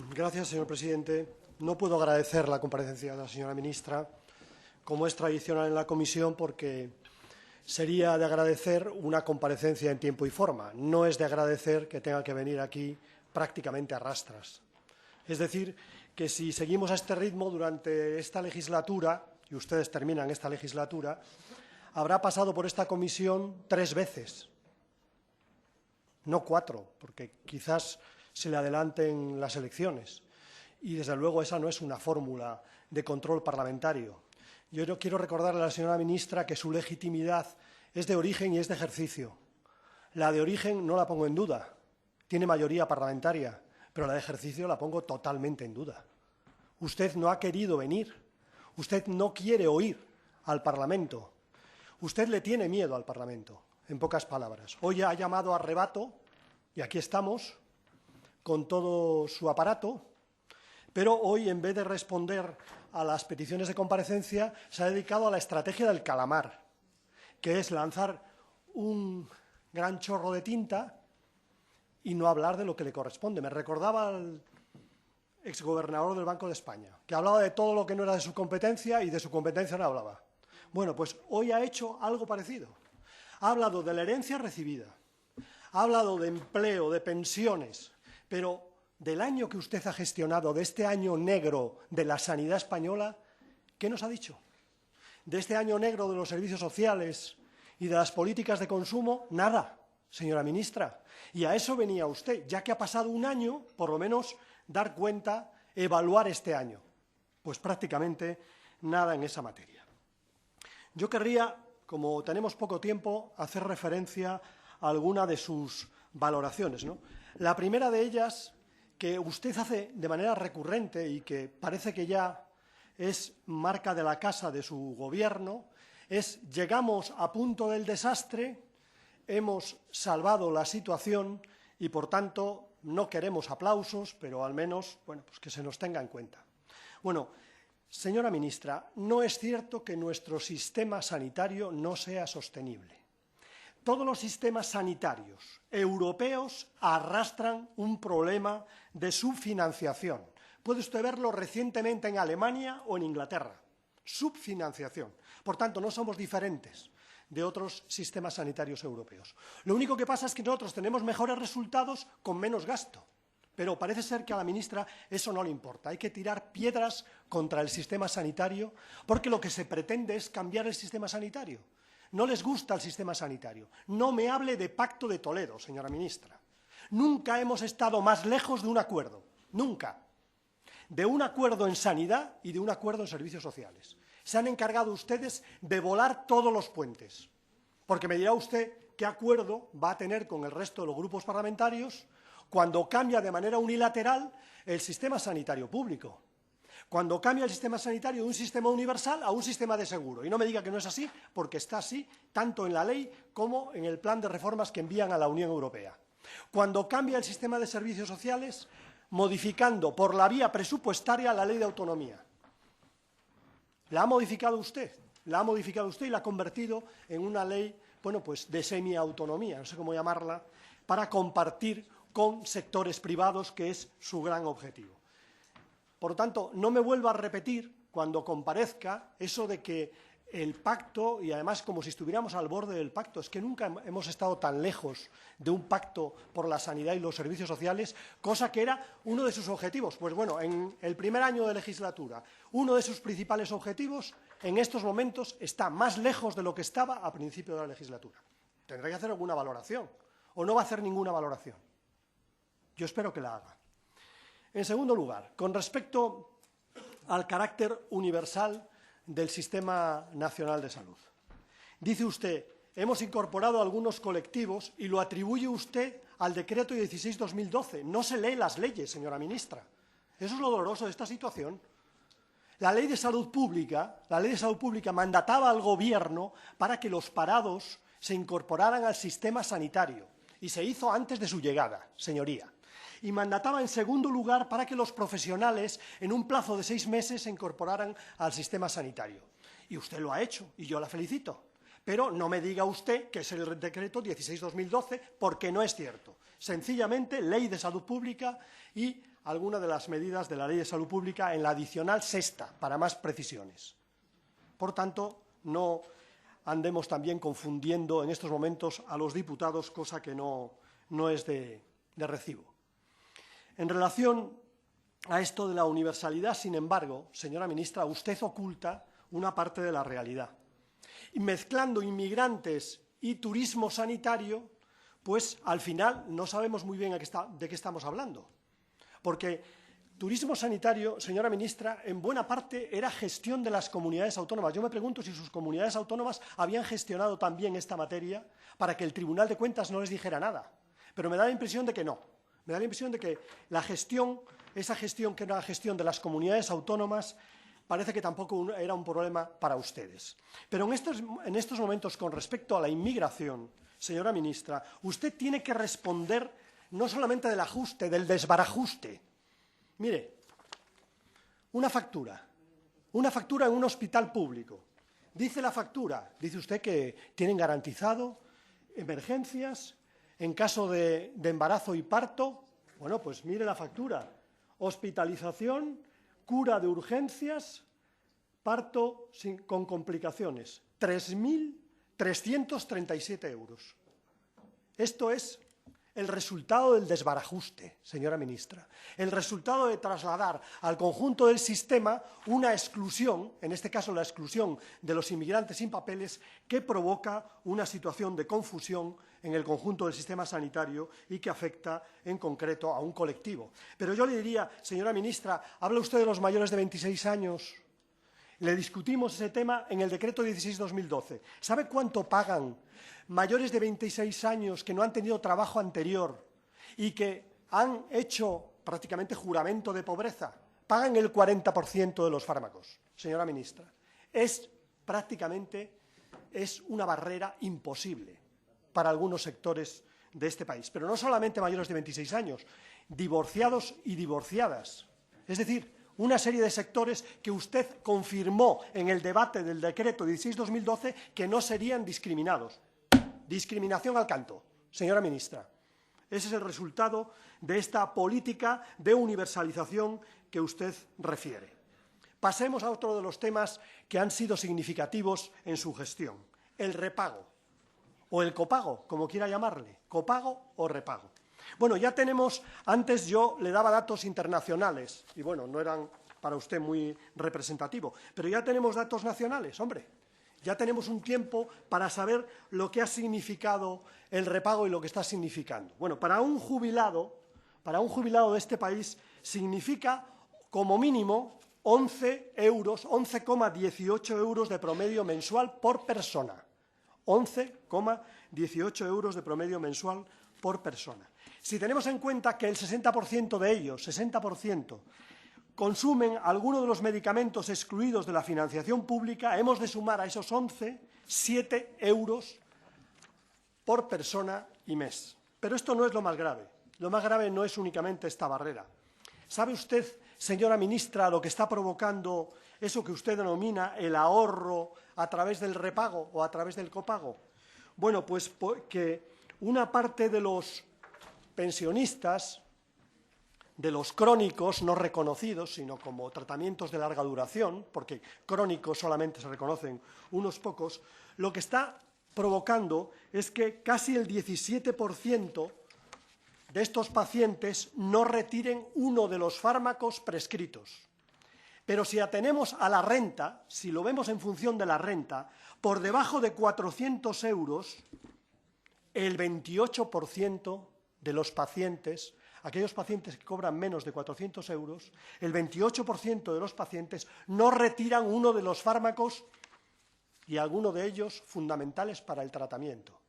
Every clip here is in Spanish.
Gracias, señor presidente. No puedo agradecer la comparecencia de la señora ministra, como es tradicional en la comisión, porque sería de agradecer una comparecencia en tiempo y forma. No es de agradecer que tenga que venir aquí prácticamente a rastras. Es decir, que si seguimos a este ritmo durante esta legislatura, y ustedes terminan esta legislatura, habrá pasado por esta comisión 3 veces, no 4, porque quizás se le adelanten las elecciones. Y, desde luego, esa no es una fórmula de control parlamentario. Yo quiero recordarle a la señora ministra que su legitimidad es de origen y es de ejercicio. La de origen no la pongo en duda, tiene mayoría parlamentaria, pero la de ejercicio la pongo totalmente en duda. Usted no ha querido venir, usted no quiere oír al Parlamento, usted le tiene miedo al Parlamento, en pocas palabras. Hoy ha llamado a rebato, y aquí estamos, con todo su aparato, pero hoy, en vez de responder a las peticiones de comparecencia, se ha dedicado a la estrategia del calamar, que es lanzar un gran chorro de tinta y no hablar de lo que le corresponde. Me recordaba al exgobernador del Banco de España, que hablaba de todo lo que no era de su competencia y de su competencia no hablaba. Bueno, pues hoy ha hecho algo parecido. Ha hablado de la herencia recibida, ha hablado de empleo, de pensiones, pero del año que usted ha gestionado, de este año negro de la sanidad española, ¿qué nos ha dicho? De este año negro de los servicios sociales y de las políticas de consumo, nada, señora ministra. Y a eso venía usted, ya que ha pasado un año, por lo menos dar cuenta, evaluar este año. Pues prácticamente nada en esa materia. Yo querría, como tenemos poco tiempo, hacer referencia a alguna de sus valoraciones, ¿no? La primera de ellas, que usted hace de manera recurrente y que parece que ya es marca de la casa de su gobierno, es: llegamos a punto del desastre, hemos salvado la situación y, por tanto, no queremos aplausos, pero al menos, bueno, pues que se nos tenga en cuenta. Bueno, señora ministra, no es cierto que nuestro sistema sanitario no sea sostenible. Todos los sistemas sanitarios europeos arrastran un problema de subfinanciación. Puede usted verlo recientemente en Alemania o en Inglaterra. Subfinanciación. Por tanto, no somos diferentes de otros sistemas sanitarios europeos. Lo único que pasa es que nosotros tenemos mejores resultados con menos gasto. Pero parece ser que a la ministra eso no le importa. Hay que tirar piedras contra el sistema sanitario porque lo que se pretende es cambiar el sistema sanitario. No les gusta el sistema sanitario. No me hable de Pacto de Toledo, señora ministra. Nunca hemos estado más lejos de un acuerdo. Nunca. De un acuerdo en sanidad y de un acuerdo en servicios sociales. Se han encargado ustedes de volar todos los puentes. Porque me dirá usted qué acuerdo va a tener con el resto de los grupos parlamentarios cuando cambia de manera unilateral el sistema sanitario público. Cuando cambia el sistema sanitario de un sistema universal a un sistema de seguro. Y no me diga que no es así, porque está así tanto en la ley como en el plan de reformas que envían a la Unión Europea. Cuando cambia el sistema de servicios sociales, modificando por la vía presupuestaria la ley de autonomía. La ha modificado usted y la ha convertido en una ley, bueno, pues de semiautonomía, no sé cómo llamarla, para compartir con sectores privados, que es su gran objetivo. Por lo tanto, no me vuelva a repetir, cuando comparezca, eso de que el pacto, y además como si estuviéramos al borde del pacto, es que nunca hemos estado tan lejos de un pacto por la sanidad y los servicios sociales, cosa que era uno de sus objetivos. Pues bueno, en el primer año de legislatura, uno de sus principales objetivos, en estos momentos, está más lejos de lo que estaba a principio de la legislatura. Tendrá que hacer alguna valoración, o no va a hacer ninguna valoración. Yo espero que la haga. En segundo lugar, con respecto al carácter universal del Sistema Nacional de Salud. Dice usted, hemos incorporado algunos colectivos y lo atribuye usted al decreto 16/2012. No se lee las leyes, señora ministra. Eso es lo doloroso de esta situación. La Ley de Salud Pública mandataba al Gobierno para que los parados se incorporaran al sistema sanitario y se hizo antes de su llegada, señoría. Y mandataba, en segundo lugar, para que los profesionales, en un plazo de 6 meses, se incorporaran al sistema sanitario. Y usted lo ha hecho, y yo la felicito. Pero no me diga usted que es el decreto 16/2012, porque no es cierto. sencillamente Ley de Salud Pública y alguna de las medidas de la Ley de Salud Pública en la adicional sexta, para más precisiones. Por tanto, no andemos también confundiendo en estos momentos a los diputados, cosa que no es de recibo. En relación a esto de la universalidad, sin embargo, señora ministra, usted oculta una parte de la realidad. Y mezclando inmigrantes y turismo sanitario, pues al final no sabemos muy bien de qué estamos hablando. Porque turismo sanitario, señora ministra, en buena parte era gestión de las comunidades autónomas. Yo me pregunto si sus comunidades autónomas habían gestionado también esta materia para que el Tribunal de Cuentas no les dijera nada. Pero me da la impresión de que no. Me da la impresión de que esa gestión que era la gestión de las comunidades autónomas, parece que tampoco era un problema para ustedes. Pero en estos momentos, con respecto a la inmigración, señora ministra, usted tiene que responder no solamente del ajuste, del desbarajuste. Mire, una factura en un hospital público. Dice la factura, dice usted que tienen garantizado emergencias en caso de embarazo y parto. Bueno, pues mire la factura. Hospitalización, cura de urgencias, parto con complicaciones. 3.337 euros. Esto es el resultado del desbarajuste, señora ministra. El resultado de trasladar al conjunto del sistema una exclusión, en este caso la exclusión de los inmigrantes sin papeles, que provoca una situación de confusión en el conjunto del sistema sanitario y que afecta en concreto a un colectivo. Pero yo le diría, señora ministra, habla usted de los mayores de 26 años. Le discutimos ese tema en el decreto 16/2012. ¿Sabe cuánto pagan mayores de 26 años que no han tenido trabajo anterior y que han hecho prácticamente juramento de pobreza? Pagan el 40% de los fármacos, señora ministra. Es una barrera imposible para algunos sectores de este país. Pero no solamente mayores de 26 años, divorciados y divorciadas. Es decir, una serie de sectores que usted confirmó en el debate del decreto 16/2012 que no serían discriminados. Discriminación al canto, señora ministra. Ese es el resultado de esta política de universalización que usted refiere. Pasemos a otro de los temas que han sido significativos en su gestión, el repago, o el copago, como quiera llamarle, copago o repago. Bueno, ya tenemos, antes yo le daba datos internacionales, y bueno, no eran para usted muy representativos, pero ya tenemos datos nacionales, hombre. Ya tenemos un tiempo para saber lo que ha significado el repago y lo que está significando. Bueno, para un jubilado de este país significa como mínimo 11,18 euros de promedio mensual por persona. 11,18 euros de promedio mensual por persona. Si tenemos en cuenta que el 60% de ellos, 60%, consumen alguno de los medicamentos excluidos de la financiación pública, hemos de sumar a esos 11, 7 euros por persona y mes. Pero esto no es lo más grave. Lo más grave no es únicamente esta barrera. ¿Sabe usted, señora ministra, lo que está provocando eso que usted denomina el ahorro a través del repago o a través del copago? Bueno, pues que una parte de los pensionistas, de los crónicos no reconocidos, sino como tratamientos de larga duración, porque crónicos solamente se reconocen unos pocos, lo que está provocando es que casi el 17% de estos pacientes no retiren uno de los fármacos prescritos. Pero si atenemos a la renta, si lo vemos en función de la renta, por debajo de 400 euros, el 28% de los pacientes, aquellos pacientes que cobran menos de 400 euros, el 28% de los pacientes no retiran uno de los fármacos y alguno de ellos fundamentales para el tratamiento.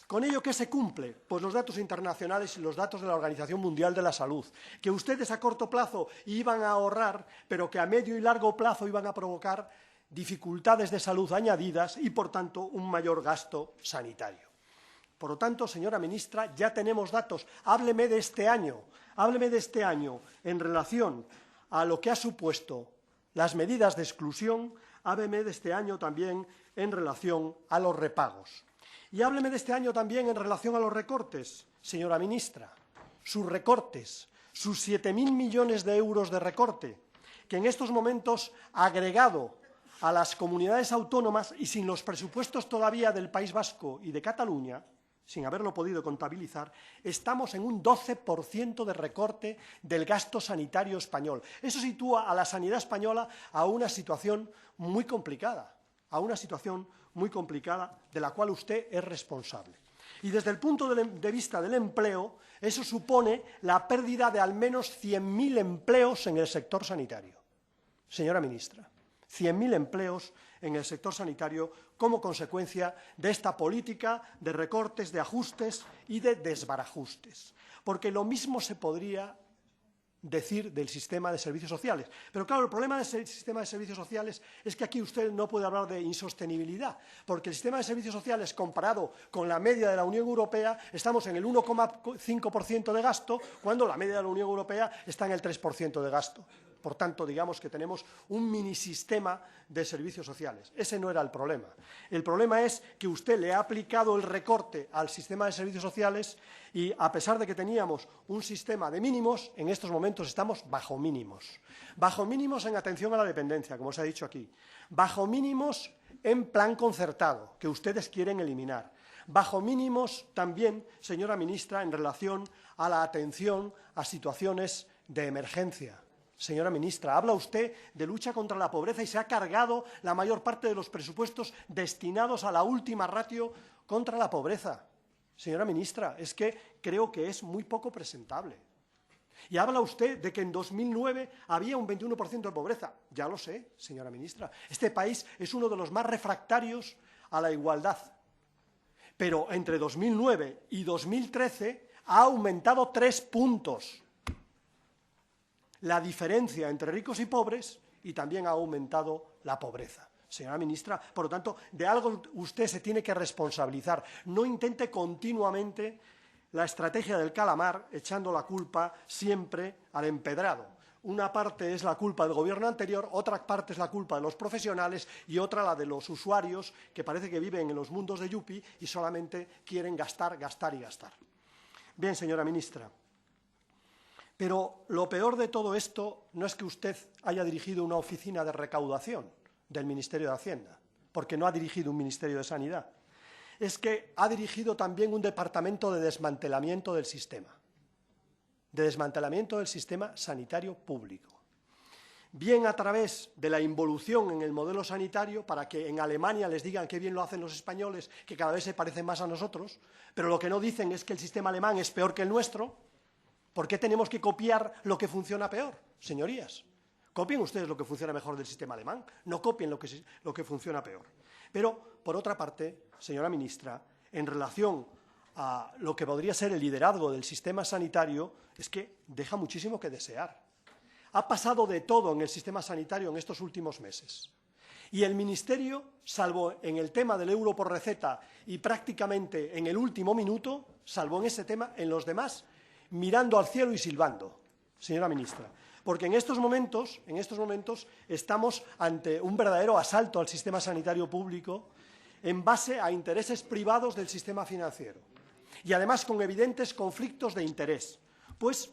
¿Con ello qué se cumple? Pues los datos internacionales y los datos de la Organización Mundial de la Salud, que ustedes a corto plazo iban a ahorrar, pero que a medio y largo plazo iban a provocar dificultades de salud añadidas y, por tanto, un mayor gasto sanitario. Por lo tanto, señora ministra, ya tenemos datos. Hábleme de este año en relación a lo que ha supuesto las medidas de exclusión, hábleme de este año también en relación a los repagos. Y hábleme de este año también en relación a los recortes. señora ministra, sus recortes, sus 7.000 millones de euros de recorte, que en estos momentos, agregado a las comunidades autónomas y sin los presupuestos todavía del País Vasco y de Cataluña, sin haberlo podido contabilizar, estamos en un 12% de recorte del gasto sanitario español. Eso sitúa a la sanidad española a una situación muy complicada, de la cual usted es responsable. Y desde el punto de vista del empleo, eso supone la pérdida de al menos 100.000 empleos en el sector sanitario. Señora ministra, 100.000 empleos en el sector sanitario como consecuencia de esta política de recortes, de ajustes y de desbarajustes. Porque lo mismo se podría decir del sistema de servicios sociales. Pero claro, el problema del sistema de servicios sociales es que aquí usted no puede hablar de insostenibilidad, porque el sistema de servicios sociales, comparado con la media de la Unión Europea, estamos en el 1,5% de gasto, cuando la media de la Unión Europea está en el 3% de gasto. Por tanto, digamos que tenemos un minisistema de servicios sociales. Ese no era el problema. El problema es que usted le ha aplicado el recorte al sistema de servicios sociales y, a pesar de que teníamos un sistema de mínimos, en estos momentos estamos bajo mínimos. Bajo mínimos en atención a la dependencia, como se ha dicho aquí. Bajo mínimos en plan concertado, que ustedes quieren eliminar. Bajo mínimos también, señora ministra, en relación a la atención a situaciones de emergencia. Señora ministra, habla usted de lucha contra la pobreza y se ha cargado la mayor parte de los presupuestos destinados a la última ratio contra la pobreza. Señora ministra, es que creo que es muy poco presentable. Y habla usted de que en 2009 había un 21% de pobreza. Ya lo sé, señora ministra. Este país es uno de los más refractarios a la igualdad. Pero entre 2009 y 2013 ha aumentado 3 puntos. La diferencia entre ricos y pobres, y también ha aumentado la pobreza. Señora ministra, por lo tanto, de algo usted se tiene que responsabilizar. No intente continuamente la estrategia del calamar echando la culpa siempre al empedrado. Una parte es la culpa del gobierno anterior, otra parte es la culpa de los profesionales y otra la de los usuarios que parece que viven en los mundos de Yupi y solamente quieren gastar, gastar y gastar. Bien, señora ministra. Pero lo peor de todo esto no es que usted haya dirigido una oficina de recaudación del Ministerio de Hacienda, porque no ha dirigido un Ministerio de Sanidad. Es que ha dirigido también un departamento de desmantelamiento del sistema sanitario público. Bien a través de la involución en el modelo sanitario, para que en Alemania les digan qué bien lo hacen los españoles, que cada vez se parecen más a nosotros, pero lo que no dicen es que el sistema alemán es peor que el nuestro. ¿Por qué tenemos que copiar lo que funciona peor, señorías? Copien ustedes lo que funciona mejor del sistema alemán, no copien lo que funciona peor. Pero, por otra parte, señora ministra, en relación a lo que podría ser el liderazgo del sistema sanitario, es que deja muchísimo que desear. Ha pasado de todo en el sistema sanitario en estos últimos meses. Y el Ministerio, salvo en el tema del euro por receta y prácticamente en el último minuto, salvo en ese tema, en los demás, mirando al cielo y silbando, señora ministra, porque en estos momentos estamos ante un verdadero asalto al sistema sanitario público en base a intereses privados del sistema financiero y además con evidentes conflictos de interés, pues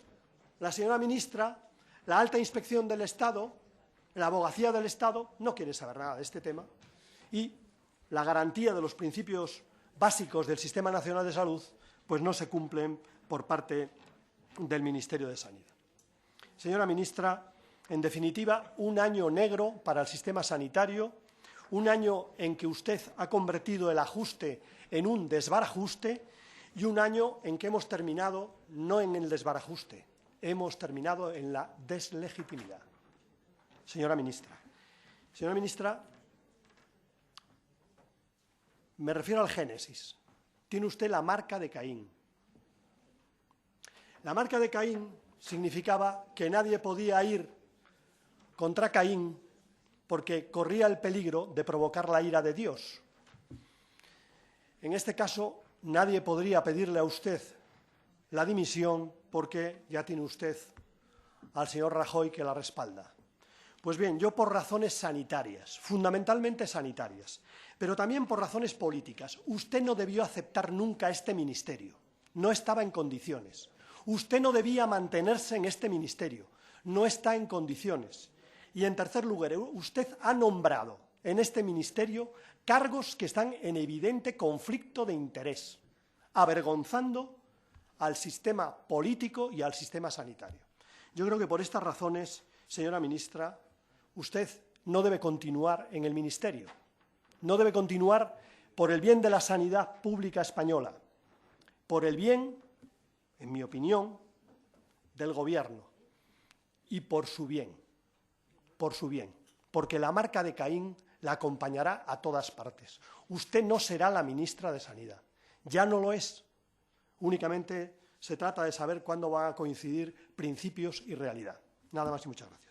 la señora ministra, la alta inspección del Estado, la abogacía del Estado no quiere saber nada de este tema y la garantía de los principios básicos del Sistema Nacional de Salud pues no se cumplen por parte del Ministerio de Sanidad. Señora ministra, en definitiva, un año negro para el sistema sanitario, un año en que usted ha convertido el ajuste en un desbarajuste y un año en que hemos terminado no en el desbarajuste, hemos terminado en la deslegitimidad. Señora ministra, me refiero al Génesis. Tiene usted la marca de Caín. La marca de Caín significaba que nadie podía ir contra Caín porque corría el peligro de provocar la ira de Dios. En este caso, nadie podría pedirle a usted la dimisión porque ya tiene usted al señor Rajoy que la respalda. Pues bien, yo por razones sanitarias, fundamentalmente sanitarias, pero también por razones políticas, usted no debió aceptar nunca este ministerio. no estaba en condiciones. Usted no debía mantenerse en este ministerio, no está en condiciones. Y, en tercer lugar, usted ha nombrado en este ministerio cargos que están en evidente conflicto de interés, avergonzando al sistema político y al sistema sanitario. Yo creo que por estas razones, señora ministra, usted no debe continuar en el ministerio, no debe continuar por el bien de la sanidad pública española, por el bien, en mi opinión, del Gobierno y por su bien, porque la marca de Caín la acompañará a todas partes. Usted no será la ministra de Sanidad, ya no lo es. Únicamente se trata de saber cuándo van a coincidir principios y realidad. Nada más y muchas gracias.